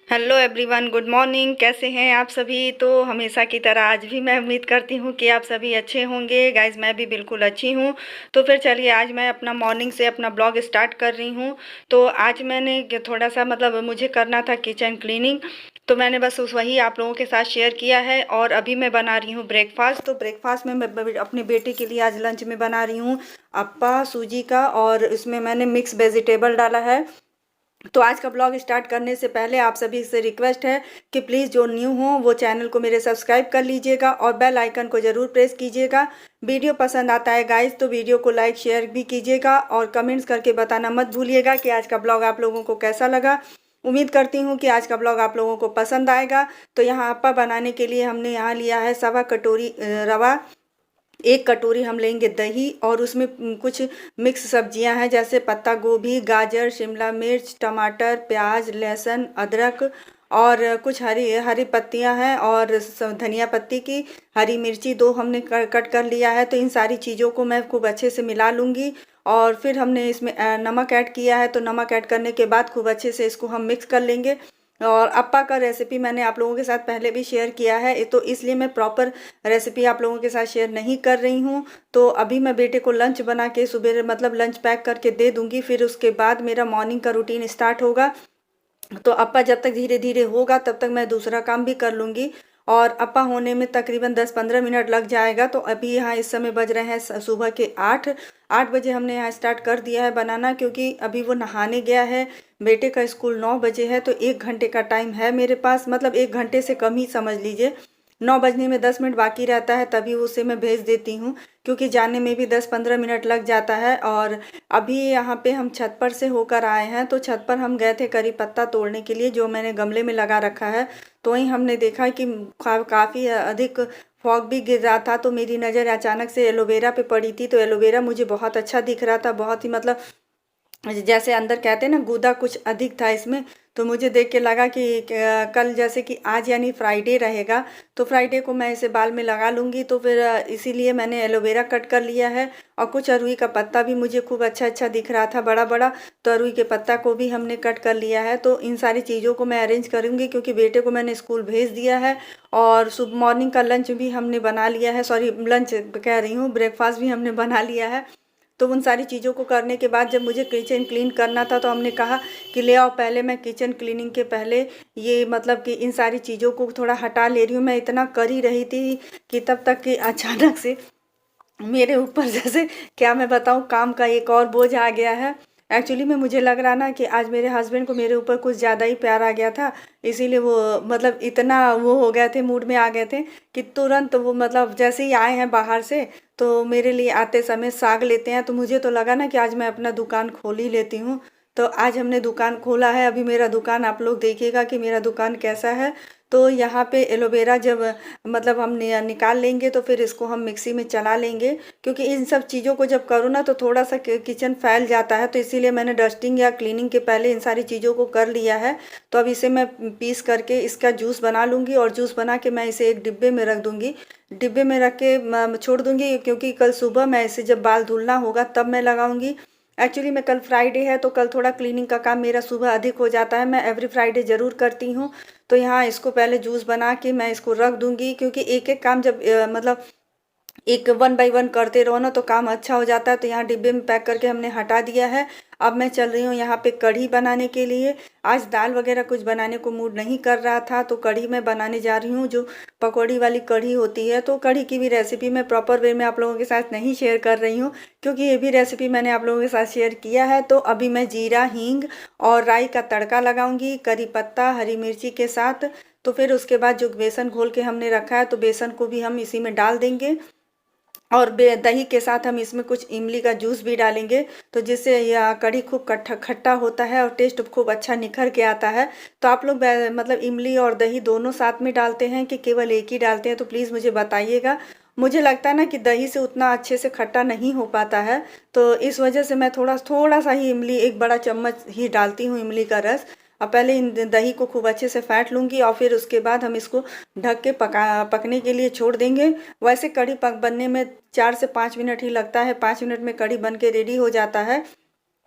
Hello everyone, good morning. कैसे हैं आप सभी? तो हमेशा की तरह आज भी मैं उम्मीद करती हूँ कि आप सभी अच्छे होंगे। गाइस, मैं भी बिल्कुल अच्छी हूँ। तो फिर चलिए, आज मैं अपना मॉर्निंग से अपना ब्लॉग स्टार्ट कर रही हूँ। तो आज मैंने थोड़ा सा मुझे करना था किचन क्लीनिंग। तो मैंने बस उस वही आप लोगों के साथ शेयर किया है। और अभी मैं बना रही हूँ ब्रेकफास्ट। तो ब्रेकफास्ट में मैं अपने बेटे के लिए आज लंच में बना रही हूँ अप्पा सूजी का, और इसमें मैंने मिक्स वेजिटेबल डाला है। तो आज का ब्लॉग स्टार्ट करने से पहले आप सभी से रिक्वेस्ट है कि प्लीज़ जो न्यू हो वो चैनल को मेरे सब्सक्राइब कर लीजिएगा और बेल आइकन को ज़रूर प्रेस कीजिएगा। वीडियो पसंद आता है गाइस तो वीडियो को लाइक शेयर भी कीजिएगा और कमेंट्स करके बताना मत भूलिएगा कि आज का ब्लॉग आप लोगों को कैसा लगा। उम्मीद करती हूँ कि आज का ब्लॉग आप लोगों को पसंद आएगा। तो यहाँ अप्पा बनाने के लिए हमने यहाँ लिया है 1.25 कटोरी रवा। 1 कटोरी हम लेंगे दही, और उसमें कुछ मिक्स सब्जियां हैं जैसे पत्ता गोभी, गाजर, शिमला मिर्च, टमाटर, प्याज, लहसुन, अदरक, और कुछ हरी हरी पत्तियां हैं, और धनिया पत्ती की हरी मिर्ची 2 हमने कट कर लिया है। तो इन सारी चीज़ों को मैं खूब अच्छे से मिला लूँगी। और फिर हमने इसमें नमक ऐड किया है। तो नमक ऐड करने के बाद खूब अच्छे से इसको हम मिक्स कर लेंगे। और अप्पा का रेसिपी मैंने आप लोगों के साथ पहले भी शेयर किया है, तो इसलिए मैं प्रॉपर रेसिपी आप लोगों के साथ शेयर नहीं कर रही हूँ। तो अभी मैं बेटे को लंच बना के सुबह लंच पैक करके दे दूँगी, फिर उसके बाद मेरा मॉर्निंग का रूटीन स्टार्ट होगा। तो अप्पा जब तक धीरे धीरे होगा तब तक मैं दूसरा काम भी कर लूँगी। और अप्पा होने में तकरीबन 10-15 मिनट लग जाएगा। तो अभी यहाँ इस समय बज रहे हैं सुबह के 8 बजे हमने यहाँ स्टार्ट कर दिया है बनाना, क्योंकि अभी वो नहाने गया है। बेटे का स्कूल 9 बजे है, तो 1 घंटे का टाइम है मेरे पास, मतलब 1 घंटे से कम ही समझ लीजिए। 9 बजने में 10 मिनट बाकी रहता है, तभी उसे मैं भेज देती हूँ, क्योंकि जाने में भी 10-15 मिनट लग जाता है। और अभी यहाँ पे हम छत पर से होकर आए हैं। तो छत पर हम गए थे करी पत्ता तोड़ने के लिए, जो मैंने गमले में लगा रखा है। तो वहीं हमने देखा कि काफ़ी अधिक फॉग भी गिर रहा था। तो मेरी नज़र अचानक से एलोवेरा पे पड़ी थी। तो एलोवेरा मुझे बहुत अच्छा दिख रहा था, बहुत ही जैसे अंदर कहते हैं ना, गूदा कुछ अधिक था इसमें। तो मुझे देख के लगा कि कल जैसे कि आज यानी फ्राइडे रहेगा, तो फ्राइडे को मैं इसे बाल में लगा लूँगी। तो फिर इसीलिए मैंने एलोवेरा कट कर लिया है। और कुछ अरुई का पत्ता भी मुझे खूब अच्छा अच्छा दिख रहा था, बड़ा बड़ा। तो अरुई के पत्ता को भी हमने कट कर लिया है। तो इन सारी चीज़ों को मैं अरेंज करूँगी, क्योंकि बेटे को मैंने स्कूल भेज दिया है। और सुबह मॉर्निंग का लंच भी हमने बना लिया है, सॉरी लंच कह रही हूँ, ब्रेकफास्ट भी हमने बना लिया है। तो उन सारी चीज़ों को करने के बाद जब मुझे किचन क्लीन करना था, तो हमने कहा कि ले आओ, पहले मैं किचन क्लीनिंग के पहले ये कि इन सारी चीज़ों को थोड़ा हटा ले रही हूँ। मैं इतना कर ही रही थी कि तब तक कि अचानक से मेरे ऊपर जैसे क्या मैं बताऊँ, काम का एक और बोझ आ गया है। एक्चुअली में मुझे लग रहा ना कि आज मेरे हस्बैंड को मेरे ऊपर कुछ ज़्यादा ही प्यार आ गया था। इसीलिए वो इतना वो हो गए थे, मूड में आ गए थे कि तुरंत वो जैसे ही आए हैं बाहर से, तो मेरे लिए आते समय साग लेते हैं। तो मुझे तो लगा ना कि आज मैं अपना दुकान खोल ही लेती हूँ। तो आज हमने दुकान खोला है। अभी मेरा दुकान आप लोग देखिएगा कि मेरा दुकान कैसा है। तो यहाँ पे एलोवेरा जब हम निकाल लेंगे, तो फिर इसको हम मिक्सी में चला लेंगे, क्योंकि इन सब चीज़ों को जब करूँ ना तो थोड़ा सा किचन फैल जाता है। तो इसीलिए मैंने डस्टिंग या क्लीनिंग के पहले इन सारी चीज़ों को कर लिया है। तो अब इसे मैं पीस करके इसका जूस बना लूँगी, और जूस बना के मैं इसे एक डिब्बे में रख दूँगी। डिब्बे में रख के छोड़ दूँगी, क्योंकि कल सुबह मैं इसे जब बाल धुलना होगा तब मैं लगाऊँगी। एक्चुअली में कल फ्राइडे है, तो कल थोड़ा क्लीनिंग का काम मेरा सुबह अधिक हो जाता है। मैं एवरी फ्राइडे ज़रूर करती हूँ। तो यहाँ इसको पहले जूस बना के मैं इसको रख दूँगी, क्योंकि एक एक काम जब एक 1 बाय 1 करते रहो ना तो काम अच्छा हो जाता है। तो यहाँ डिब्बे में पैक करके हमने हटा दिया है। अब मैं चल रही हूँ यहाँ पे कढ़ी बनाने के लिए। आज दाल वगैरह कुछ बनाने को मूड नहीं कर रहा था, तो कढ़ी मैं बनाने जा रही हूँ, जो पकौड़ी वाली कढ़ी होती है। तो कढ़ी की भी रेसिपी मैं प्रॉपर वे में आप लोगों के साथ नहीं शेयर कर रही हूँ, क्योंकि ये भी रेसिपी मैंने आप लोगों के साथ शेयर किया है। तो अभी मैं जीरा, हींग और राई का तड़का लगाऊंगी करी पत्ता हरी मिर्ची के साथ। तो फिर उसके बाद जो बेसन घोल के हमने रखा है, तो बेसन को भी हम इसी में डाल देंगे। और दही के साथ हम इसमें कुछ इमली का जूस भी डालेंगे, तो जिससे यह कढ़ी खूब खट्टा खट्टा होता है और टेस्ट खूब अच्छा निखर के आता है। तो आप लोग इमली और दही दोनों साथ में डालते हैं कि केवल एक ही डालते हैं? तो प्लीज़ मुझे बताइएगा। मुझे लगता है ना कि दही से उतना अच्छे से खट्टा नहीं हो पाता है, तो इस वजह से मैं थोड़ा थोड़ा सा ही इमली, 1 बड़ा चम्मच ही डालती हूँ इमली का रस। अब पहले इन दही को खूब अच्छे से फेंट लूँगी, और फिर उसके बाद हम इसको ढक के पकने के लिए छोड़ देंगे। वैसे कढ़ी बनने में 4 से 5 मिनट ही लगता है, 5 मिनट में कढ़ी बन के रेडी हो जाता है।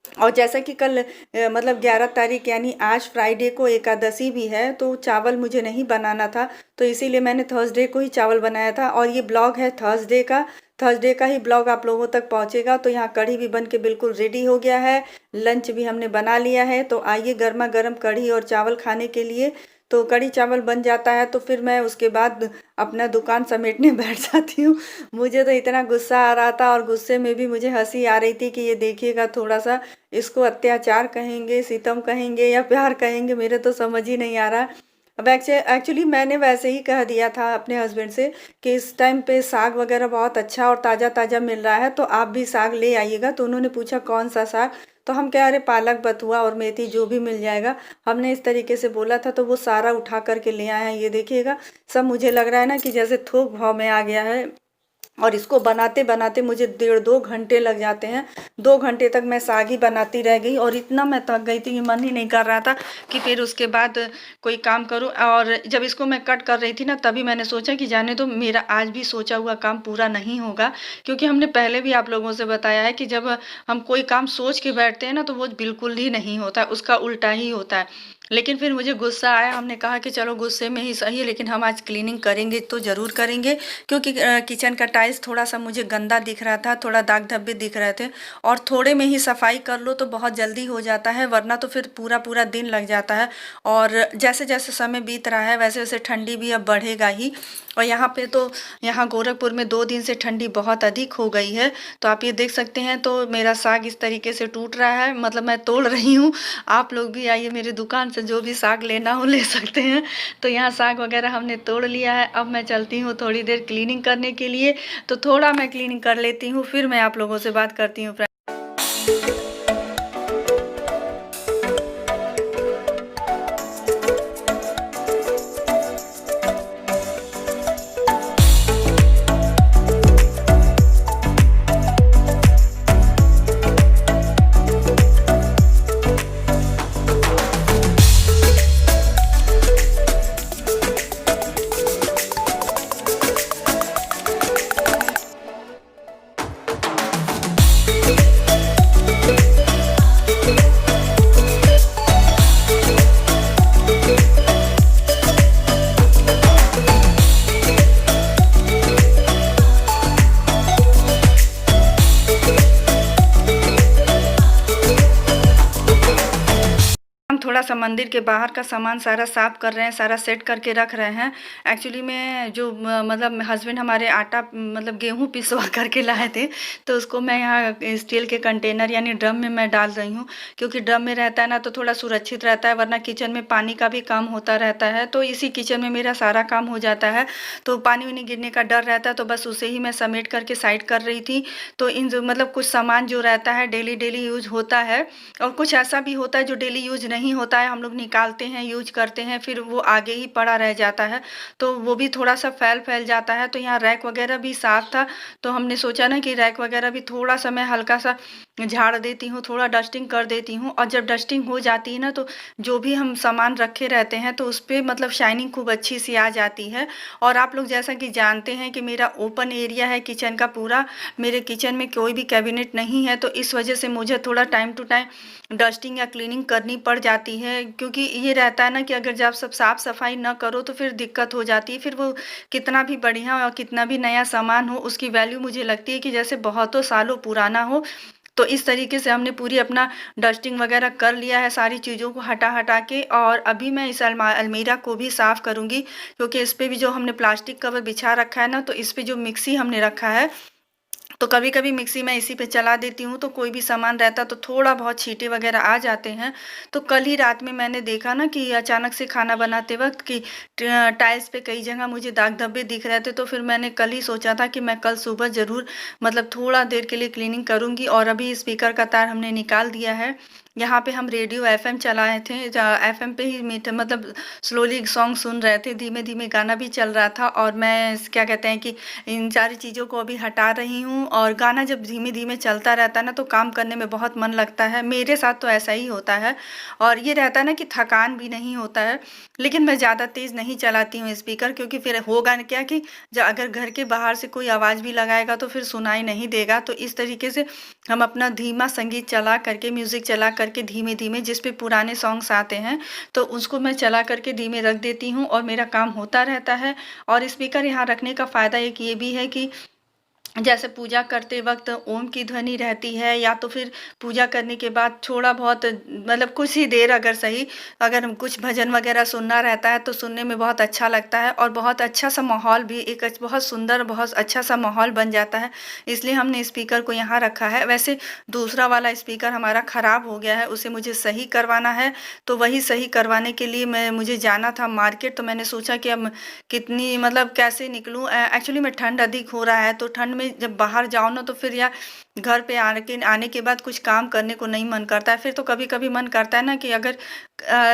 और जैसा कि कल मतलब 11 तारीख यानी आज फ्राइडे को एकादशी भी है, तो चावल मुझे नहीं बनाना था, तो इसीलिए मैंने थर्सडे को ही चावल बनाया था। और ये ब्लॉग है थर्सडे का ही ब्लॉग आप लोगों तक पहुंचेगा। तो यहाँ कढ़ी भी बन के बिल्कुल रेडी हो गया है, लंच भी हमने बना लिया है। तो आइए गर्मा गर्म कढ़ी और चावल खाने के लिए। तो कढ़ी चावल बन जाता है तो फिर मैं उसके बाद अपना दुकान समेटने बैठ जाती हूँ। मुझे तो इतना गुस्सा आ रहा था, और गुस्से में भी मुझे हंसी आ रही थी कि ये देखिएगा, थोड़ा सा इसको अत्याचार कहेंगे, सितम कहेंगे या प्यार कहेंगे, मेरे तो समझ ही नहीं आ रहा। अब एक्चुअली मैंने वैसे ही कह दिया था अपने हस्बैंड से कि इस टाइम पे साग वगैरह बहुत अच्छा और ताज़ा ताज़ा मिल रहा है, तो आप भी साग ले आइएगा। तो उन्होंने पूछा कौन सा साग, तो हम कह रहे पालक, बथुआ और मेथी जो भी मिल जाएगा। हमने इस तरीके से बोला था, तो वो सारा उठा करके ले आए हैं। ये देखिएगा, सब मुझे लग रहा है ना कि जैसे थोक भाव में आ गया है। और इसको बनाते बनाते मुझे 1.5-2 घंटे लग जाते हैं। 2 घंटे तक मैं साग ही बनाती रह गई, और इतना मैं थक गई थी कि मन ही नहीं कर रहा था कि फिर उसके बाद कोई काम करूं। और जब इसको मैं कट कर रही थी ना, तभी मैंने सोचा कि जाने तो, मेरा आज भी सोचा हुआ काम पूरा नहीं होगा। क्योंकि हमने पहले भी आप लोगों से बताया है कि जब हम कोई काम सोच के बैठते हैं ना, तो वो बिल्कुल ही नहीं होता है, उसका उल्टा ही होता है। लेकिन फिर मुझे गुस्सा आया, हमने कहा कि चलो गुस्से में ही सही है, लेकिन हम आज क्लीनिंग करेंगे तो ज़रूर करेंगे। क्योंकि किचन का टाइल्स थोड़ा सा मुझे गंदा दिख रहा था, थोड़ा दाग धब्बे दिख रहे थे। और थोड़े में ही सफाई कर लो तो बहुत जल्दी हो जाता है, वरना तो फिर पूरा पूरा दिन लग जाता है। और जैसे जैसे समय बीत रहा है, वैसे वैसे ठंडी भी अब बढ़ेगा ही। और यहाँ पे तो, यहाँ गोरखपुर में 2 दिन से ठंडी बहुत अधिक हो गई है। तो आप ये देख सकते हैं, तो मेरा साग इस तरीके से टूट रहा है, मतलब मैं तोड़ रही हूँ। आप लोग भी आइए मेरी दुकान से, जो भी साग लेना हो ले सकते हैं। तो यहाँ साग वगैरह हमने तोड़ लिया है। अब मैं चलती हूँ थोड़ी देर क्लीनिंग करने के लिए। तो थोड़ा मैं क्लीनिंग कर लेती हूँ, फिर मैं आप लोगों से बात करती हूँ। हम थोड़ा सा मंदिर के बाहर का सामान सारा साफ कर रहे हैं, सारा सेट करके रख रहे हैं। एक्चुअली में जो मतलब हस्बैंड हमारे आटा मतलब गेहूं पिसवा करके लाए थे, तो उसको मैं यहाँ स्टील के कंटेनर यानी ड्रम में मैं डाल रही हूँ। क्योंकि ड्रम में रहता है ना, तो थोड़ा सुरक्षित रहता है, वरना किचन में पानी का भी काम होता रहता है। तो इसी किचन में मेरा सारा काम हो जाता है, तो पानी वानी गिरने का डर रहता है, तो बस उसे ही मैं समेट करके साइड कर रही थी। तो इन जो मतलब कुछ सामान जो रहता है डेली डेली यूज होता है, और कुछ ऐसा भी होता है जो डेली यूज नहीं होता है, हम लोग निकालते हैं, यूज करते हैं, फिर वो आगे ही पड़ा रह जाता है, तो वो भी थोड़ा सा फैल फैल जाता है। तो यहाँ रैक वगैरह भी साफ था, तो हमने सोचा ना कि रैक वगैरह भी थोड़ा सा मैं हल्का सा झाड़ देती हूँ, थोड़ा डस्टिंग कर देती हूँ। और जब डस्टिंग हो जाती है ना, तो जो भी हम सामान रखे रहते हैं, तो उस पर मतलब शाइनिंग खूब अच्छी सी आ जाती है। और आप लोग जैसा कि जानते हैं कि मेरा ओपन एरिया है किचन का पूरा, मेरे किचन में कोई भी कैबिनेट नहीं है, तो इस वजह से मुझे थोड़ा टाइम टू टाइम डस्टिंग या क्लीनिंग करनी पड़ जाती है। क्योंकि ये रहता है ना कि अगर जब सब साफ सफाई ना करो तो फिर दिक्कत हो जाती है। फिर वो कितना भी बढ़िया और कितना भी नया सामान हो, उसकी वैल्यू मुझे लगती है कि जैसे बहुतों सालों पुराना हो। तो इस तरीके से हमने पूरी अपना डस्टिंग वगैरह कर लिया है, सारी चीज़ों को हटा हटा के। और अभी मैं इस अलमीरा को भी साफ़ करूँगी, क्योंकि इस पर भी जो हमने प्लास्टिक कवर बिछा रखा है ना, तो इस पर जो मिक्सी हमने रखा है, तो कभी कभी मिक्सी मैं इसी पे चला देती हूँ, तो कोई भी सामान रहता तो थोड़ा बहुत छींटे वगैरह आ जाते हैं। तो कल ही रात में मैंने देखा ना कि अचानक से खाना बनाते वक्त कि टाइल्स पे कई जगह मुझे दाग धब्बे दिख रहे थे। तो फिर मैंने कल ही सोचा था कि मैं कल सुबह ज़रूर मतलब थोड़ा देर के लिए क्लीनिंग करूँगी। और अभी स्पीकर का तार हमने निकाल दिया है, यहाँ पे हम रेडियो एफएम चलाए थे, एफएम पे ही मीठे मतलब स्लोली सॉन्ग सुन रहे थे, धीमे धीमे गाना भी चल रहा था। और मैं क्या कहते हैं कि इन सारी चीज़ों को अभी हटा रही हूँ। और गाना जब धीमे धीमे चलता रहता है ना तो काम करने में बहुत मन लगता है, मेरे साथ तो ऐसा ही होता है। और ये रहता है ना कि थकान भी नहीं होता है। लेकिन मैं ज़्यादा तेज़ नहीं चलाती हूँ स्पीकर, क्योंकि फिर होगा क्या कि अगर घर के बाहर से कोई आवाज़ भी लगाएगा तो फिर सुनाई नहीं देगा। तो इस तरीके से हम अपना धीमा संगीत चला करके, म्यूज़िक चला करके धीमे धीमे, जिस पे पुराने सॉन्ग्स आते हैं तो उसको मैं चला करके धीमे रख देती हूँ और मेरा काम होता रहता है। और स्पीकर यहाँ रखने का फ़ायदा एक ये भी है कि जैसे पूजा करते वक्त ओम की ध्वनि रहती है, या तो फिर पूजा करने के बाद थोड़ा बहुत मतलब कुछ ही देर अगर सही, अगर कुछ भजन वगैरह सुनना रहता है तो सुनने में बहुत अच्छा लगता है। और बहुत अच्छा सा माहौल भी, एक बहुत सुंदर बहुत अच्छा सा माहौल बन जाता है। इसलिए हमने स्पीकर को यहाँ रखा है। वैसे दूसरा वाला स्पीकर हमारा ख़राब हो गया है, उसे मुझे सही करवाना है। तो वही सही करवाने के लिए मुझे जाना था मार्केट। तो मैंने सोचा कि अब कितनी मतलब कैसे निकलूँ। एक्चुअली में ठंड अधिक हो रहा है, तो ठंड में जब बाहर जाओ ना तो फिर या घर पे आने के बाद कुछ काम करने को नहीं मन करता है। फिर तो कभी कभी मन करता है ना कि अगर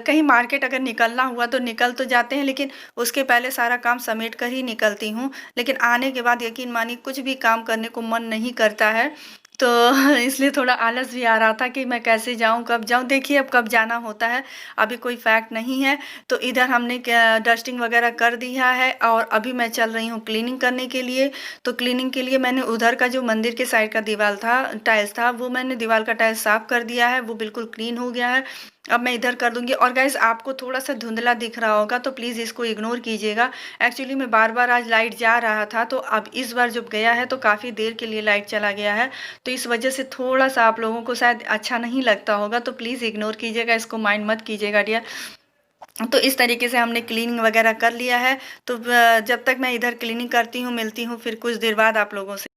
कहीं मार्केट अगर निकलना हुआ तो निकल तो जाते हैं, लेकिन उसके पहले सारा काम समेट कर ही निकलती हूँ। लेकिन आने के बाद यकीन मानिए कुछ भी काम करने को मन नहीं करता है। तो इसलिए थोड़ा आलस भी आ रहा था कि मैं कैसे जाऊं, कब जाऊं। देखिए अब कब जाना होता है, अभी कोई फैक्ट नहीं है। तो इधर हमने डस्टिंग वगैरह कर दिया है और अभी मैं चल रही हूँ क्लीनिंग करने के लिए। तो क्लीनिंग के लिए मैंने उधर का जो मंदिर के साइड का दीवार था, टाइल्स था, वो मैंने दीवार का टाइल्स साफ कर दिया है, वो बिल्कुल क्लीन हो गया है। अब मैं इधर कर दूंगी। और गाइस आपको थोड़ा सा धुंधला दिख रहा होगा तो प्लीज़ इसको इग्नोर कीजिएगा। एक्चुअली में बार बार आज लाइट जा रहा था, तो अब इस बार जब गया है तो काफ़ी देर के लिए लाइट चला गया है। तो इस वजह से थोड़ा सा आप लोगों को शायद अच्छा नहीं लगता होगा, तो प्लीज़ इग्नोर कीजिएगा, इसको माइंड मत कीजिएगा डियर। तो इस तरीके से हमने क्लीनिंग वगैरह कर लिया है। तो जब तक मैं इधर क्लीनिंग करती हूँ मिलती हूँ फिर कुछ देर बाद आप लोगों से।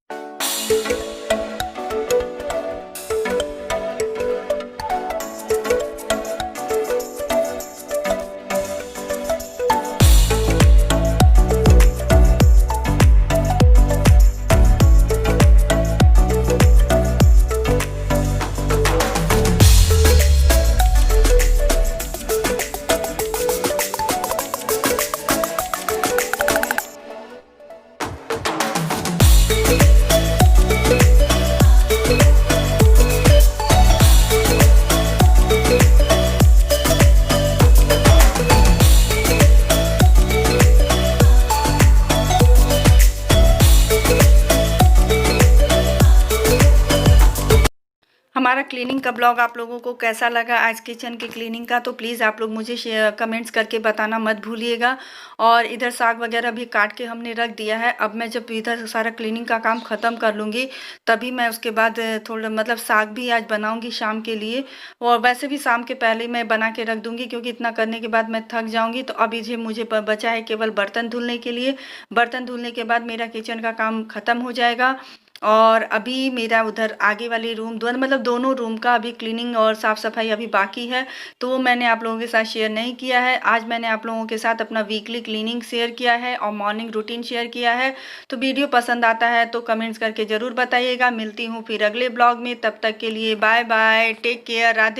हमारा क्लीनिंग का ब्लॉग आप लोगों को कैसा लगा आज किचन की क्लीनिंग का, तो प्लीज़ आप लोग मुझे कमेंट्स करके बताना मत भूलिएगा। और इधर साग वगैरह भी काट के हमने रख दिया है। अब मैं जब इधर सारा क्लीनिंग का काम ख़त्म कर लूँगी तभी मैं उसके बाद थोड़ा मतलब साग भी आज बनाऊँगी शाम के लिए। और वैसे भी शाम के पहले मैं बना के रख दूँगी, क्योंकि इतना करने के बाद मैं थक जाऊँगी। तो अभी जो मुझे बचा है केवल बर्तन धुलने के लिए। बर्तन धुलने के बाद मेरा किचन का काम ख़त्म हो जाएगा। और अभी मेरा उधर आगे वाले रूम मतलब दोनों रूम का अभी क्लीनिंग और साफ़ सफाई अभी बाकी है, तो वो मैंने आप लोगों के साथ शेयर नहीं किया है। आज मैंने आप लोगों के साथ अपना वीकली क्लीनिंग शेयर किया है और मॉर्निंग रूटीन शेयर किया है। तो वीडियो पसंद आता है तो कमेंट्स करके ज़रूर बताइएगा। मिलती हूँ फिर अगले ब्लॉग में, तब तक के लिए bye bye, take care, Radhe.